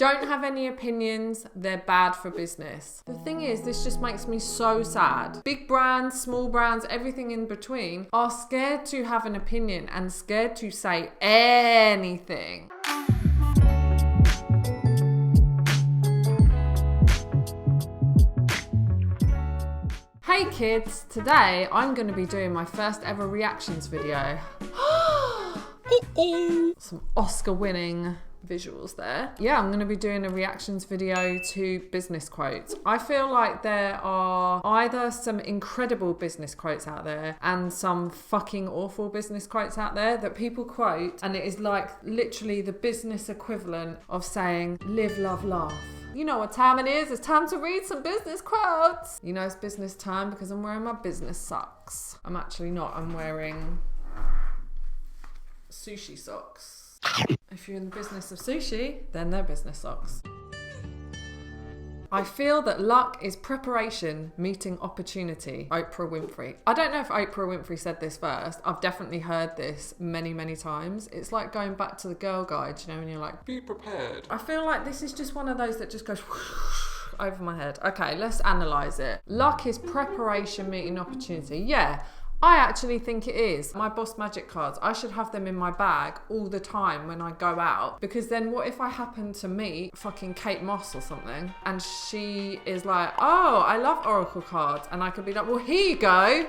Don't have any opinions, they're bad for business. The thing is, this just makes me so sad. Big brands, small brands, everything in between are scared to have an opinion and scared to say anything. Hey kids, today I'm going to be doing my first ever reactions video. Some Oscar-winning visuals there. Yeah, I'm going to be doing a reactions video to business quotes. I feel like there are either some incredible business quotes out there and some fucking awful business quotes out there that people quote, and it is like literally the business equivalent of saying live, love, laugh. You know what time it is. It's time to read some business quotes. You know it's business time because I'm wearing my business socks. I'm actually not. I'm wearing sushi socks. If you're in the business of sushi, then they're business socks. I feel that luck is preparation meeting opportunity. Oprah Winfrey. I don't know if Oprah Winfrey said this first. I've definitely heard this many, many times. It's like going back to the Girl Guide, you know, when you're like, be prepared. I feel like this is just one of those that just goes over my head. Okay, let's analyse it. Luck is preparation meeting opportunity. Yeah. I actually think it is. My Boss Magic cards, I should have them in my bag all the time when I go out, because then what if I happen to meet fucking Kate Moss or something and she is like, oh, I love Oracle cards, and I could be like, well, here you go.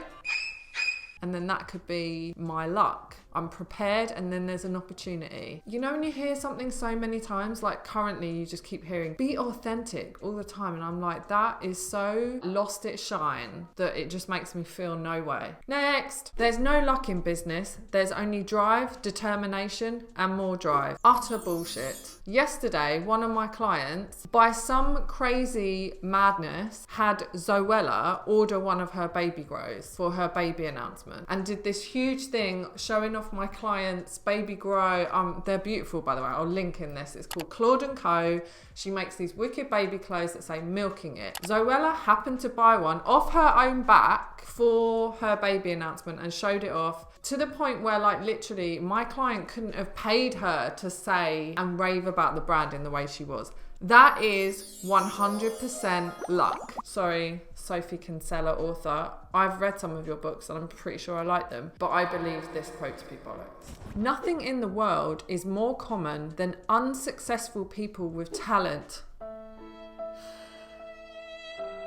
And then that could be my luck. I'm prepared and then there's an opportunity. You know when you hear something so many times, like currently you just keep hearing, be authentic all the time. And I'm like, that is so lost its shine that it just makes me feel no way. Next, there's no luck in business. There's only drive, determination and more drive. Utter bullshit. Yesterday, one of my clients, by some crazy madness, had Zoella order one of her baby grows for her baby announcement and did this huge thing showing off my client's baby grow. They're beautiful, by the way. I'll link in this. It's called Claude & Co. She makes these wicked baby clothes that say milking it. Zoella happened to buy one off her own back for her baby announcement and showed it off to the point where, like, literally my client couldn't have paid her to say and rave about the brand in the way she was. That is 100% luck. Sorry, Sophie Kinsella, author. I've read some of your books and I'm pretty sure I like them, but I believe this quote to be bollocks. Nothing in the world is more common than unsuccessful people with talent.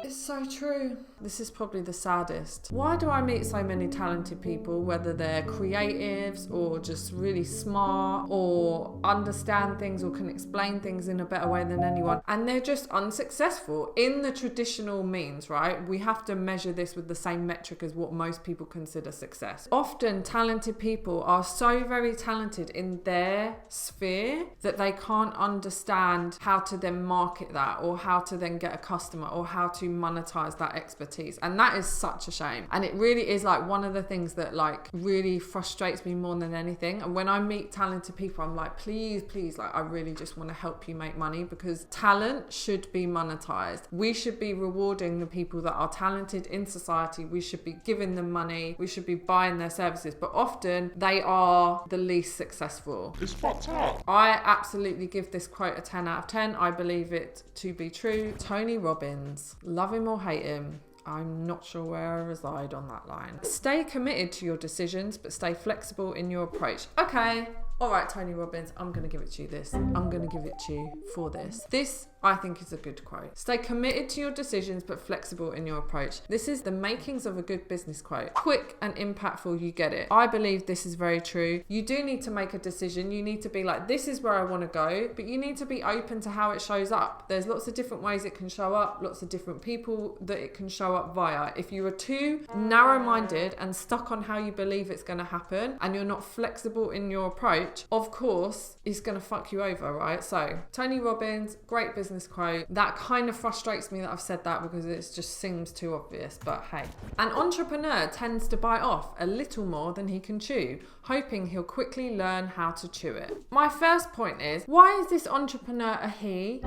It's so true. This is probably the saddest. Why do I meet so many talented people, whether they're creatives or just really smart or understand things or can explain things in a better way than anyone, and they're just unsuccessful in the traditional means, right? We have to measure this with the same metric as what most people consider success. Often talented people are so very talented in their sphere that they can't understand how to then market that or how to then get a customer or how to monetize that expertise, and that is such a shame. And it really is like one of the things that like really frustrates me more than anything. And when I meet talented people, I'm like, please, like, I really just want to help you make money, because talent should be monetized. We should be rewarding the people that are talented in society. We should be giving them money. We should be buying their services, but often they are the least successful. It's fucked up. I absolutely give this quote a 10 out of 10. I believe it to be true. Tony Robbins. Love him or hate him, I'm not sure where I reside on that line. Stay committed to your decisions, but stay flexible in your approach. Okay, all right, Tony Robbins, I'm going to give it to you this. I'm going to give it to you for this. This, I think, is a good quote. Stay committed to your decisions, but flexible in your approach. This is the makings of a good business quote. Quick and impactful, you get it. I believe this is very true. You do need to make a decision. You need to be like, this is where I want to go, but you need to be open to how it shows up. There's lots of different ways it can show up, lots of different people that it can show up via. If you are too narrow-minded and stuck on how you believe it's going to happen, and you're not flexible in your approach, of course, it's going to fuck you over, right? So, Tony Robbins, great business quote. That kind of frustrates me that I've said that because it just seems too obvious, but hey. An entrepreneur tends to bite off a little more than he can chew, hoping he'll quickly learn how to chew it. My first point is, why is this entrepreneur a he?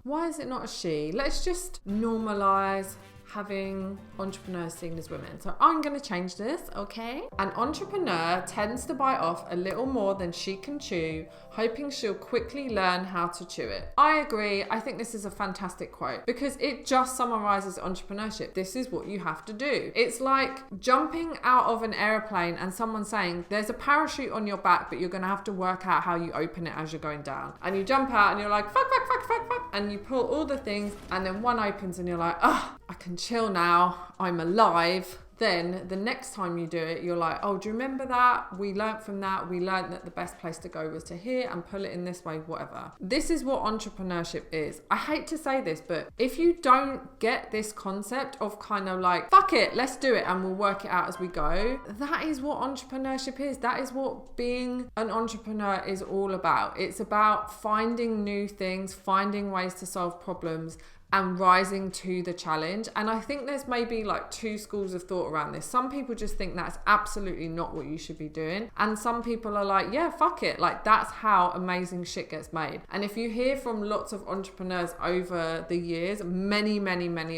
Why is it not a she? Let's just normalize having entrepreneurs seen as women. So I'm going to change this, okay? An entrepreneur tends to bite off a little more than she can chew, hoping she'll quickly learn how to chew it. I agree. I think this is a fantastic quote because it just summarizes entrepreneurship. This is what you have to do. It's like jumping out of an airplane and someone saying there's a parachute on your back, but you're going to have to work out how you open it as you're going down. And you jump out and you're like, fuck, and you pull all the things and then one opens and you're like, oh, I can chill now. I'm alive. Then the next time you do it, you're like, oh, do you remember that? We learnt from that. We learnt that the best place to go was to here and pull it in this way, whatever. This is what entrepreneurship is. I hate to say this, but if you don't get this concept of kind of like, fuck it, let's do it and we'll work it out as we go, that is what entrepreneurship is. That is what being an entrepreneur is all about. It's about finding new things, finding ways to solve problems, and rising to the challenge. And I think there's maybe like two schools of thought around this. Some people just think that's absolutely not what you should be doing. And some people are like, yeah, fuck it. Like that's how amazing shit gets made. And if you hear from lots of entrepreneurs over the years, many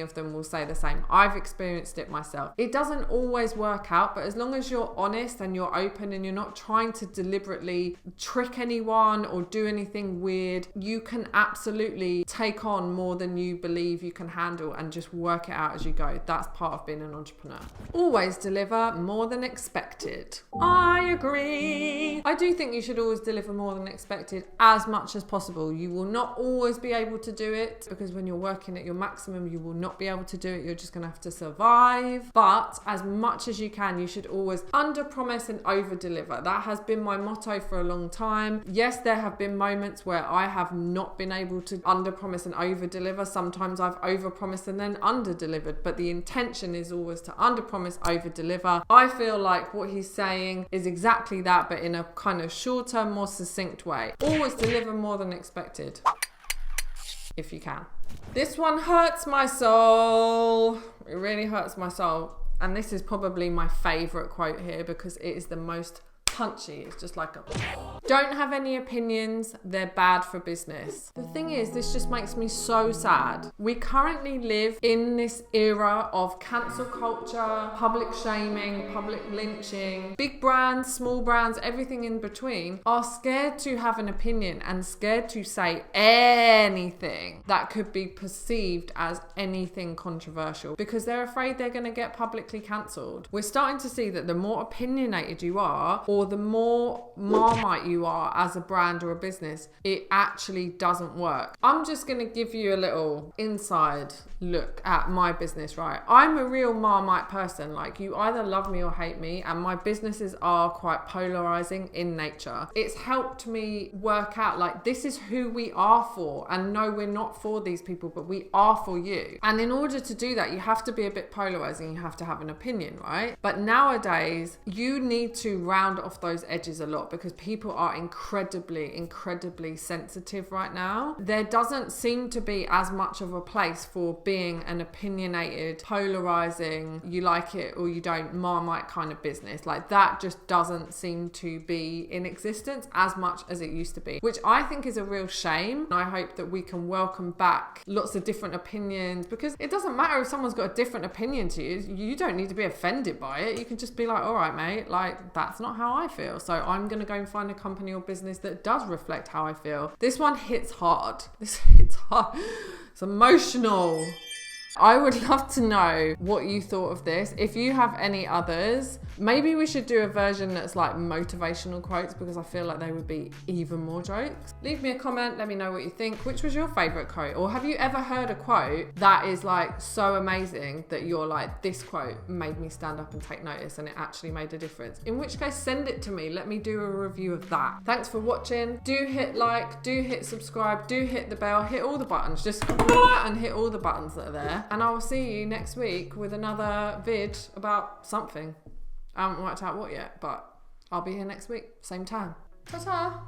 of them will say the same. I've experienced it myself. It doesn't always work out, but as long as you're honest and you're open and you're not trying to deliberately trick anyone or do anything weird, you can absolutely take on more than you believe you can handle and just work it out as you go. That's part of being an entrepreneur. Always deliver more than expected. I agree. I do think you should always deliver more than expected as much as possible. You will not always be able to do it because when you're working at your maximum, you will not be able to do it. You're just going to have to survive. But as much as you can, you should always under promise and over deliver. That has been my motto for a long time. Yes, there have been moments where I have not been able to under promise and over deliver. Sometimes I've over-promised and then under-delivered, but the intention is always to under-promise, over-deliver. I feel like what he's saying is exactly that, but in a kind of shorter, more succinct way. Always deliver more than expected, if you can. This one hurts my soul. It really hurts my soul. And this is probably my favorite quote here because it is the most punchy. It's just like don't have any opinions, they're bad for business. The thing is, this just makes me so sad. We currently live in this era of cancel culture, public shaming, public lynching. Big brands, small brands, everything in between are scared to have an opinion and scared to say anything that could be perceived as anything controversial because they're afraid they're going to get publicly cancelled. We're starting to see that the more opinionated you are, or the more Marmite you are as a brand or a business, it actually doesn't work. I'm just going to give you a little inside look at my business, right? I'm a real Marmite person. Like, you either love me or hate me, and my businesses are quite polarizing in nature. It's helped me work out, like, this is who we are for, and no, we're not for these people, but we are for you. And in order to do that, you have to be a bit polarizing. You have to have an opinion, right? But nowadays, you need to round off those edges a lot because people are incredibly sensitive right now. There doesn't seem to be as much of a place for being an opinionated, polarizing, you like it or you don't, Marmite kind of business. Like, that just doesn't seem to be in existence as much as it used to be, which I think is a real shame. I hope that we can welcome back lots of different opinions, because it doesn't matter if someone's got a different opinion to you. You don't need to be offended by it. You can just be like, all right, mate, like, that's not how I feel. So I'm going to go and find a company or business that does reflect how I feel. This one hits hard. This hits hard. It's emotional. I would love to know what you thought of this. If you have any others, maybe we should do a version that's like motivational quotes, because I feel like they would be even more jokes. Leave me a comment, let me know what you think. Which was your favorite quote? Or have you ever heard a quote that is like so amazing that you're like, this quote made me stand up and take notice and it actually made a difference? In which case, send it to me. Let me do a review of that. Thanks for watching. Do hit like, do hit subscribe, do hit the bell, hit all the buttons. Just and hit all the buttons that are there. And I will see you next week with another vid about something. I haven't worked out what yet, but I'll be here next week, same time. Ta-ta!